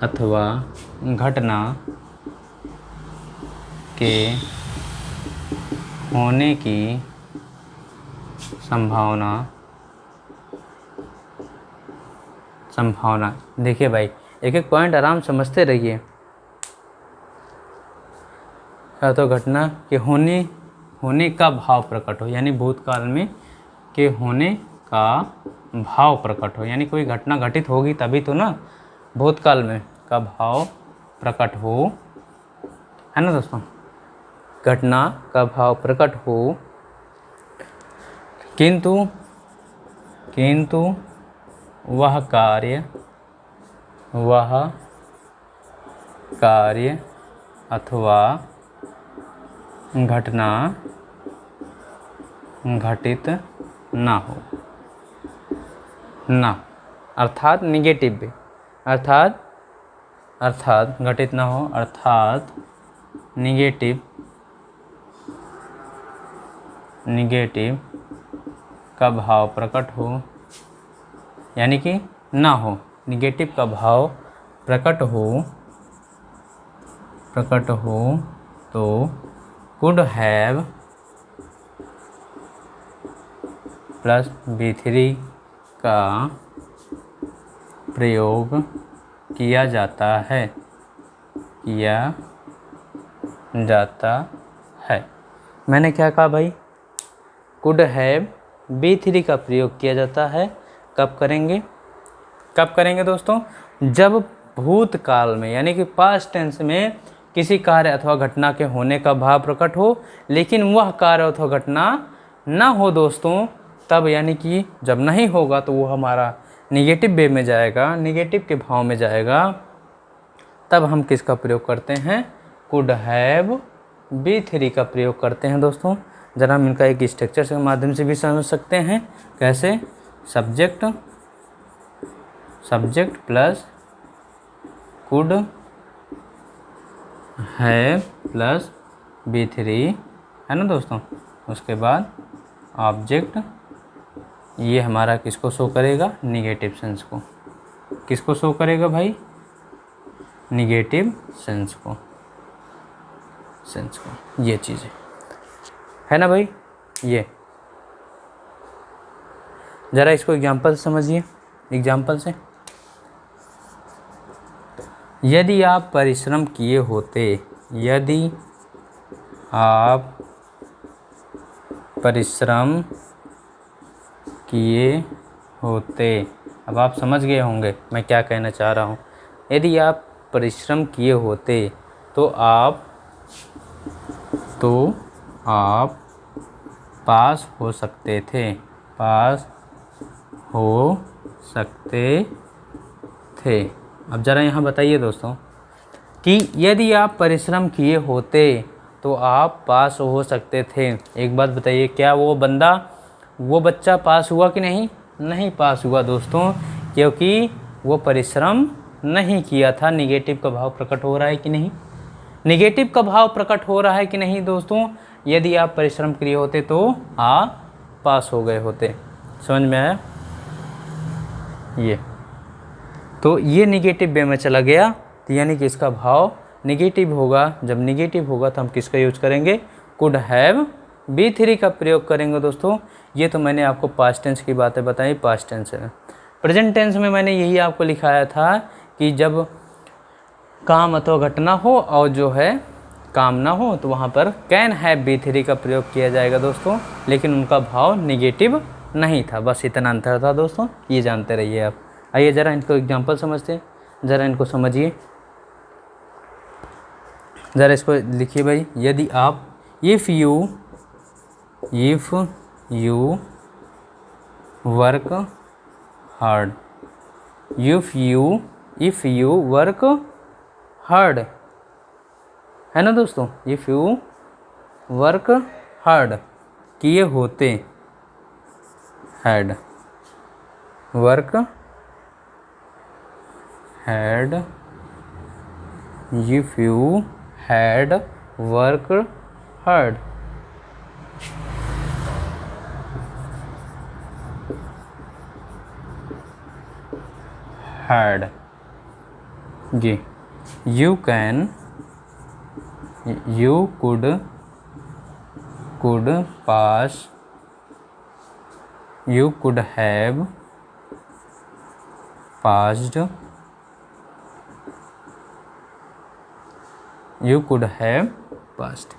अथवा घटना के होने की संभावना, देखिए भाई एक एक पॉइंट आराम समझते रहिए। या तो घटना के होने का भाव प्रकट हो, यानी भूतकाल में के होने का भाव प्रकट हो, यानी कोई घटना घटित होगी तभी तो ना भूतकाल में का भाव प्रकट हो, है ना दोस्तों। घटना का भाव प्रकट हो, किंतु वह कार्य अथवा घटना घटित ना हो, अर्थात निगेटिव भी, अर्थात घटित ना हो, अर्थात निगेटिव का भाव प्रकट हो, यानी कि ना हो, निगेटिव का भाव प्रकट हो तो could have प्लस B3 का प्रयोग किया जाता है, मैंने क्या कहा भाई, could have B3 का प्रयोग किया जाता है। कब करेंगे दोस्तों, जब भूतकाल में यानी कि पास्ट टेंस में किसी कार्य अथवा घटना के होने का भाव प्रकट हो, लेकिन वह कार्य अथवा घटना ना हो दोस्तों, तब यानी कि जब नहीं होगा तो वो हमारा निगेटिव वे में जाएगा, निगेटिव के भाव में जाएगा, तब हम किसका प्रयोग करते हैं, कुड हैव B3 का प्रयोग करते हैं दोस्तों। ज़रा हम इनका एक स्ट्रक्चर के माध्यम से भी समझ सकते हैं। कैसे, सब्जेक्ट प्लस कुड है प्लस B3, है ना दोस्तों। उसके बाद ऑब्जेक्ट, ये हमारा किसको शो करेगा, निगेटिव सेंस को। किसको शो करेगा भाई, निगेटिव सेंस को, ये चीज़ें है ना भाई। ये ज़रा इसको एग्जाम्पल से समझिए। एग्जाम्पल से, यदि आप परिश्रम किए होते, अब आप समझ गए होंगे मैं क्या कहना चाह रहा हूँ। यदि आप परिश्रम किए होते तो आप पास हो सकते थे। अब ज़रा यहाँ बताइए दोस्तों कि यदि आप परिश्रम किए होते तो आप पास हो सकते थे। एक बात बताइए, क्या वो बच्चा पास हुआ कि नहीं? नहीं पास हुआ दोस्तों, क्योंकि वो परिश्रम नहीं किया था। निगेटिव का भाव प्रकट हो रहा है कि नहीं? निगेटिव का भाव प्रकट हो रहा है कि नहीं दोस्तों? यदि आप परिश्रम किए होते तो आप पास हो गए होते। समझ में आया? ये निगेटिव वे में चला गया, तो यानी कि इसका भाव निगेटिव होगा। जब निगेटिव होगा तो हम किसका यूज करेंगे? कुड हैव B3 का प्रयोग करेंगे दोस्तों। ये तो मैंने आपको पास्ट टेंस की बातें बताई, पास्ट टेंस में। प्रेजेंट टेंस में मैंने यही आपको लिखाया था कि जब काम अथवा घटना हो और जो है काम ना हो तो वहाँ पर कैन हैव B3 का प्रयोग किया जाएगा दोस्तों, लेकिन उनका भाव निगेटिव नहीं था। बस इतना अंतर था दोस्तों, ये जानते रहिए आप। आइए ज़रा इनको एग्जाम्पल समझते हैं, ज़रा इनको समझिए, ज़रा इसको लिखिए भाई। यदि आप if you work hard, if you work hard, है ना दोस्तों। इफ़ यू वर्क हार्ड, किए होते, had, work had, if you had work hard, had जी, you can, you could pass, you could have passed, you could have passed।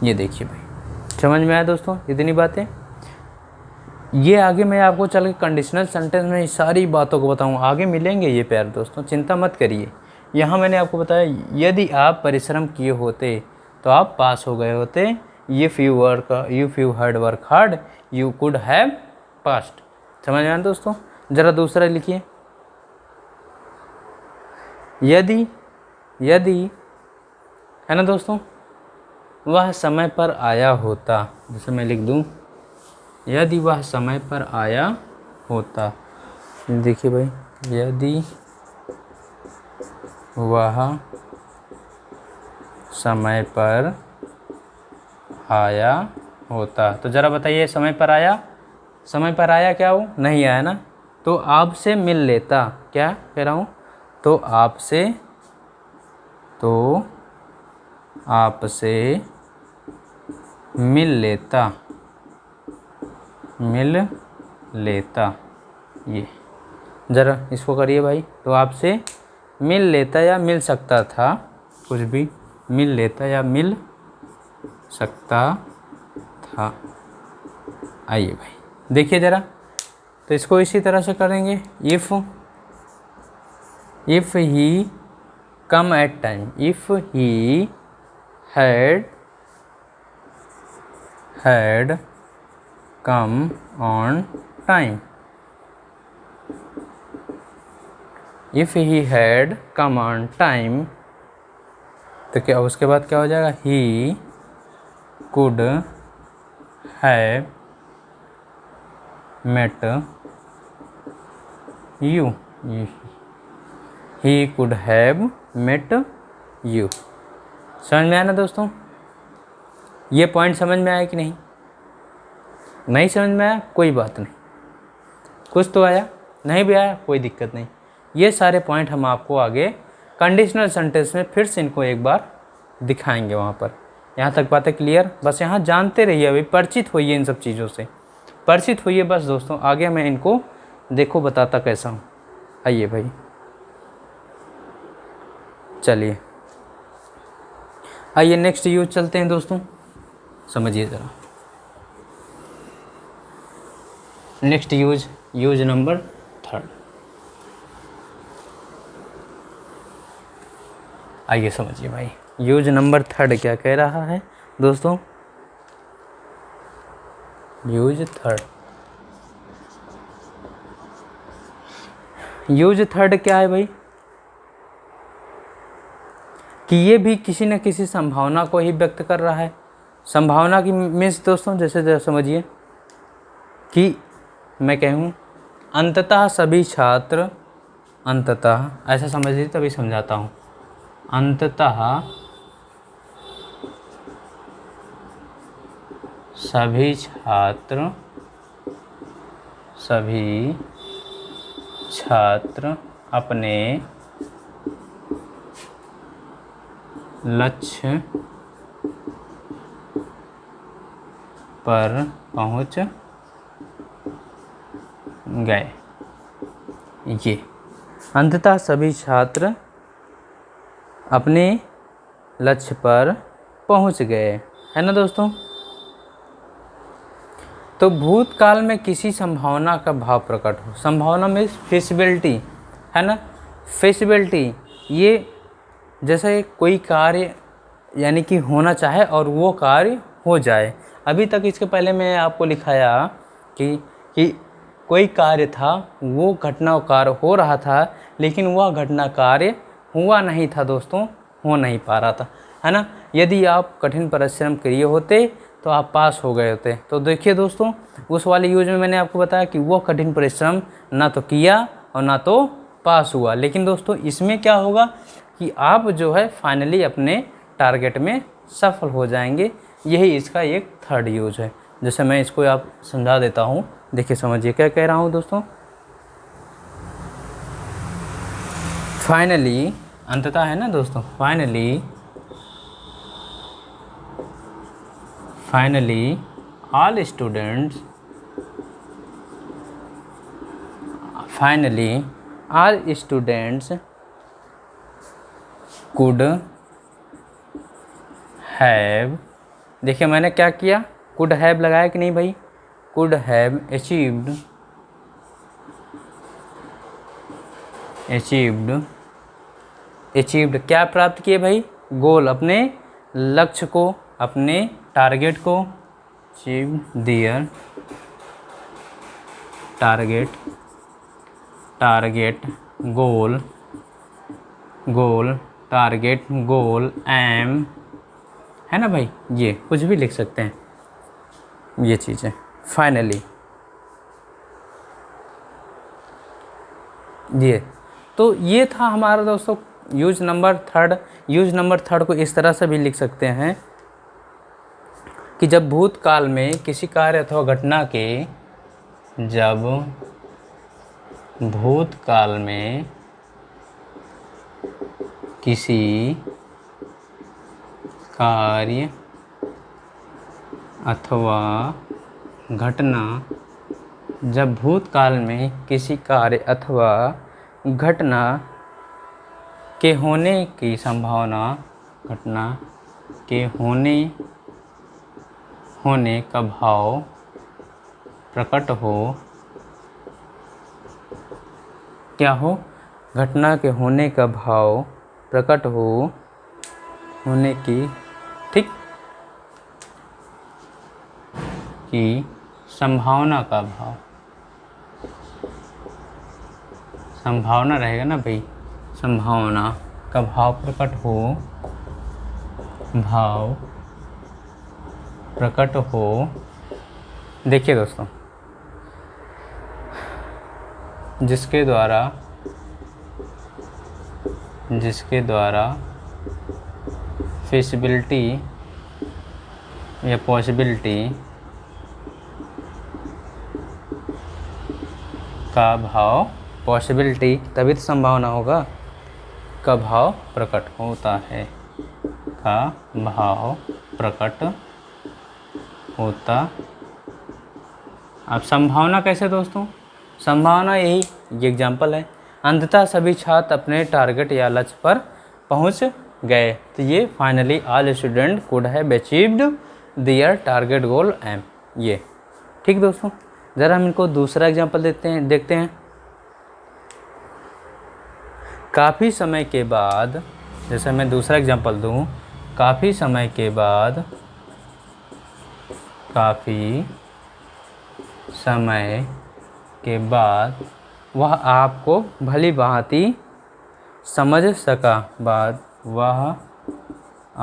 ये देखिए भाई, समझ में आया दोस्तों इतनी बातें। ये आगे मैं आपको चल के कंडीशनल सेंटेंस में सारी बातों को बताऊँ, आगे मिलेंगे ये प्यार दोस्तों, चिंता मत करिए। यहाँ मैंने आपको बताया यदि आप परिश्रम किए होते तो आप पास हो गए होते। If you had work hard you could have passed. समझ में आया दोस्तों। ज़रा दूसरा लिखिए, यदि है ना दोस्तों, वह समय पर आया होता, जैसे मैं लिख दूँ यदि वह समय पर आया होता। देखिए भाई, यदि वह समय पर आया होता, तो ज़रा बताइए समय पर आया क्या हो, नहीं आया ना, तो आपसे मिल लेता, क्या कह रहा हूँ, तो आपसे मिल लेता, ये ज़रा इसको करिए भाई, तो आपसे मिल लेता या मिल सकता था, कुछ भी, मिल लेता या मिल सकता था। आइए भाई देखिए ज़रा, तो इसको इसी तरह से करेंगे। If he come at time, if he had come on time, if he had come on time, तो क्या उसके बाद क्या हो जाएगा, he could have met you, he could have met you. समझ में आया ना दोस्तों, ये पॉइंट समझ में आया कि नहीं समझ में आया कोई बात नहीं, कुछ तो आया, नहीं भी आया कोई दिक्कत नहीं। ये सारे पॉइंट हम आपको आगे कंडीशनल सेंटेंस में फिर से इनको एक बार दिखाएंगे वहाँ पर। यहाँ तक बातें क्लियर, बस यहाँ जानते रहिए, अभी परिचित होइए, इन सब चीज़ों से परिचित होइए बस दोस्तों, आगे मैं इनको देखो बताता कैसा हूँ। आइए भाई चलिए, आइए नेक्स्ट यूज चलते हैं दोस्तों, समझिए ज़रा। Next use number 3। आइए समझिए भाई, यूज नंबर 3 क्या कह रहा है दोस्तों। यूज 3 क्या है भाई, कि ये भी किसी न किसी संभावना को ही व्यक्त कर रहा है। संभावना की मीन्स दोस्तों, जैसे समझिए कि मैं कहूँ अंततः सभी छात्र, अंततः ऐसा समझ लीजिए, तभी समझाता हूँ, अंततः सभी छात्र अपने लक्ष्य पर पहुंच गए। ये अंततः सभी छात्र अपने लक्ष्य पर पहुंच गए, है ना दोस्तों। तो भूतकाल में किसी संभावना का भाव प्रकट हो, संभावना में फिजिबिलिटी, है ना। फिजिबिलिटी, ये जैसे कोई कार्य यानी कि होना चाहे और वो कार्य हो जाए। अभी तक इसके पहले मैं आपको लिखाया कि कोई कार्य था, वो घटना कार्य हो रहा था, लेकिन वह घटना कार्य हुआ नहीं था दोस्तों, हो नहीं पा रहा था, है ना। यदि आप कठिन परिश्रम किए होते तो आप पास हो गए होते। तो देखिए दोस्तों, उस वाले यूज में मैंने आपको बताया कि वो कठिन परिश्रम ना तो किया और ना तो पास हुआ। लेकिन दोस्तों इसमें क्या होगा कि आप जो है फाइनली अपने टारगेट में सफल हो जाएंगे। यही इसका एक थर्ड यूज है। जैसे मैं इसको आप समझा देता हूँ, देखिए समझिए क्या कह रहा हूँ दोस्तों। फाइनली, अंततः है ना दोस्तों, finally all students could have, देखिए मैंने क्या किया, could have लगाया कि नहीं भाई, could have achieved क्या प्राप्त किए भाई, गोल, अपने लक्ष्य को, अपने टारगेट को, achieve their target goal aim, है ना भाई, ये कुछ भी लिख सकते हैं, ये चीज़ है। फाइनली ये तो ये था हमारा दोस्तों use number third. Use number third को इस तरह से भी लिख सकते हैं कि जब भूतकाल में किसी कार्य अथवा घटना के, जब भूतकाल में किसी कार्य अथवा घटना, जब भूतकाल में किसी कार्य अथवा घटना के होने की संभावना, घटना के होने का भाव प्रकट हो, क्या हो, घटना के होने का भाव प्रकट हो, होने की, ठीक, की संभावना का भाव, संभावना रहेगा ना भाई, संभावना का भाव प्रकट हो, भाव प्रकट हो। देखिए दोस्तों, जिसके द्वारा फिजिबिलिटी या पॉसिबिलिटी का भाव, पॉसिबिलिटी तभी तो संभावना होगा, का भाव प्रकट होता है, का भाव प्रकट होता। अब संभावना कैसे दोस्तों, संभावना यही, ये एग्जाम्पल है, अंततः सभी छात्र अपने टारगेट या लक्ष्य पर पहुंच गए। तो ये finally all student could have achieved their target goal aim, ये ठीक दोस्तों। ज़रा हम इनको दूसरा एग्जाम्पल देखते हैं। काफ़ी समय के बाद, जैसे मैं दूसरा एग्जाम्पल दूँ, काफ़ी समय के बाद वह आपको भली भांति समझ सका, वह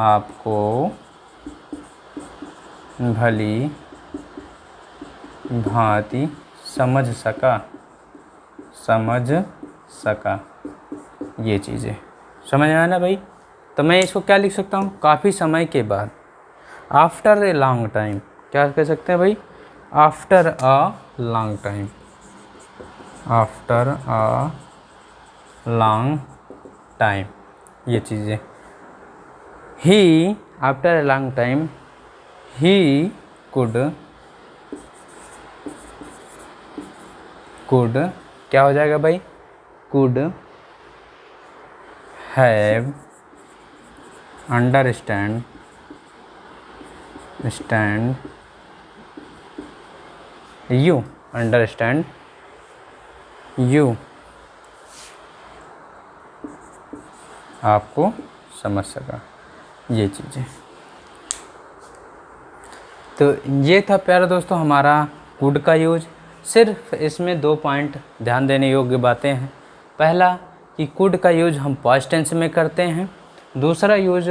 आपको भली भांति समझ सका, ये चीज़ें समझ में आया ना भाई। तो मैं इसको क्या लिख सकता हूँ, काफ़ी समय के बाद, आफ्टर ए लॉन्ग टाइम, क्या कह सकते हैं भाई, after a long time, after a long time, ये चीज़ें। ही, आफ्टर ए लॉन्ग टाइम, ही कुड क्या हो जाएगा भाई, कुड हैव अंडरस्टैंड you आपको समझ सका ये चीज़ें। तो ये था प्यारे दोस्तों हमारा कुड का यूज। सिर्फ इसमें 2 पॉइंट ध्यान देने योग्य बातें हैं। पहला कि कुड का यूज हम पास्ट टेंस में करते हैं। दूसरा यूज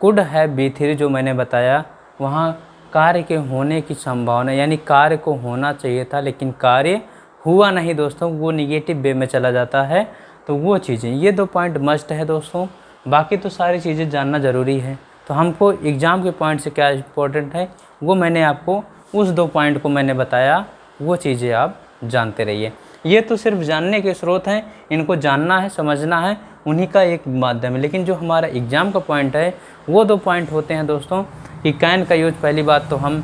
कुड है B3 जो मैंने बताया, वहाँ कार्य के होने की संभावना, यानी कार्य को होना चाहिए था लेकिन कार्य हुआ नहीं दोस्तों, वो निगेटिव वे में चला जाता है। तो वो चीज़ें, ये 2 पॉइंट मस्ट है दोस्तों। बाकी तो सारी चीज़ें जानना ज़रूरी है। तो हमको एग्ज़ाम के पॉइंट से क्या इम्पोर्टेंट है वो मैंने आपको उस 2 पॉइंट को मैंने बताया, वो चीज़ें आप जानते रहिए। ये तो सिर्फ जानने के स्रोत हैं, इनको जानना है, समझना है, उन्हीं का एक माध्यम है। लेकिन जो हमारा एग्ज़ाम का पॉइंट है वो 2 पॉइंट होते हैं दोस्तों कि कैन का यूज, पहली बात तो हम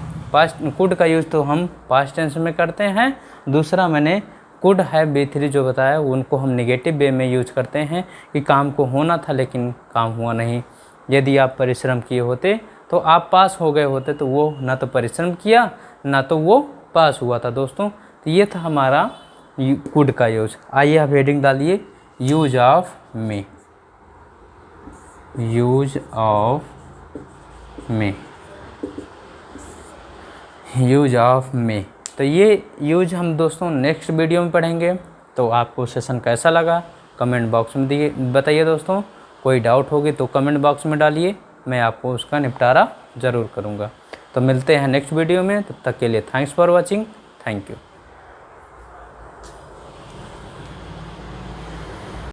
कुड का यूज तो हम पास्ट टेंस में करते हैं। दूसरा मैंने कुड है B3 जो बताया, उनको हम नेगेटिव वे में यूज करते हैं कि काम को होना था लेकिन काम हुआ नहीं। यदि आप परिश्रम किए होते तो आप पास हो गए होते, तो वो ना तो परिश्रम किया ना तो वो पास हुआ था दोस्तों। तो ये था हमारा कुड का यूज। आइए आप हेडिंग डालिए, use of May, use of May, use of May. तो ये यूज हम दोस्तों नेक्स्ट वीडियो में पढ़ेंगे। तो आपको सेशन कैसा लगा कमेंट बॉक्स में बताइए दोस्तों। कोई डाउट होगी तो कमेंट बॉक्स में डालिए, मैं आपको उसका निपटारा ज़रूर करूँगा। तो मिलते हैं नेक्स्ट वीडियो में, तब तक के लिए thanks for watching, thank you.